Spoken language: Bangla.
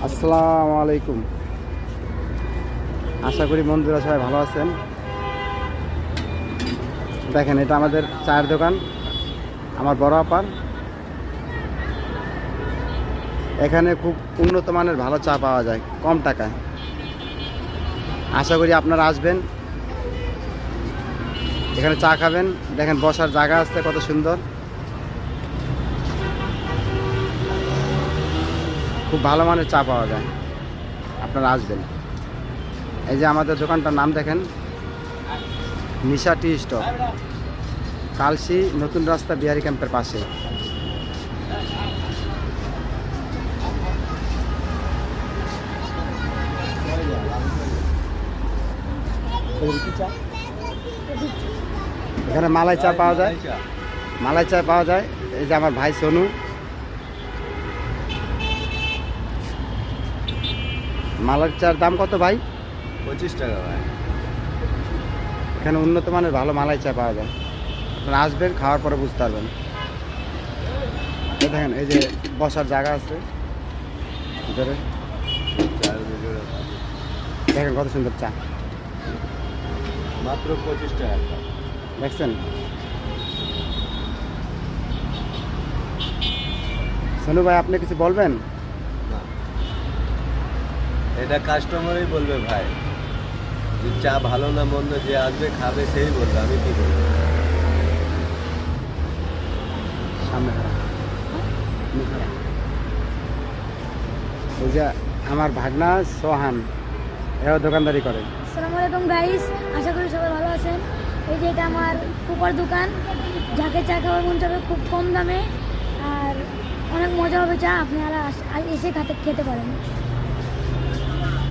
আসসালামু আলাইকুম। আশা করি বন্ধুরা সবাই ভালো আছেন। দেখেন, এটা আমাদের চায়ের দোকান, আমার বড় আপার। এখানে খুব উন্নত মানের ভালো চা পাওয়া যায় কম টাকায়। আশা করি আপনারা আসবেন, এখানে চা খাবেন। দেখেন বসার জায়গা আছে কত সুন্দর, খুব ভালো মানের চা পাওয়া যায়। আপনারা আসবেন। এই যে আমাদের দোকানটার নাম দেখেন, নিশা টি স্টপ, কালসি নতুন রাস্তা বিহারি ক্যাম্পের পাশে। এখানে মালাই চা পাওয়া যায়, মালাই চা পাওয়া যায়। এই যে আমার ভাই সোনু। মালাই চার দাম কত ভাই? 25 টাকা ভাই। এখানে উন্নত মানের ভালো মালাই চা পাওয়া যায়। আপনারা আসবেন, খাওয়ার পরে বুঝতে পারবেন। দেখেন এই যে বসার জায়গা আছে ভিতরে। দেখেন কত সুন্দর চা, মাত্র 25 টাকা। দেখছেন? সোনু ভাই, আপনি কিছু বলবেন? না, এটা কাস্টমারই বলবে ভাই, যে চা ভালো না মন্দ, যে আসবে খাবে সেই বলবে, আমি কি বলবো। সামনে খারাপ। এই যে আমার ভাগনা সোহান, এও দোকানদারি করে। আসসালামু আলাইকুম গাইস, আশা করি সবাই ভালো আছেন। এই যে এটা আমার ফুপার দোকান, যাকে চা খাওয়ার মন চাবে খুব কম দামে আর অনেক মজা হবে চা, আপনারা এসে খেতে পারেন।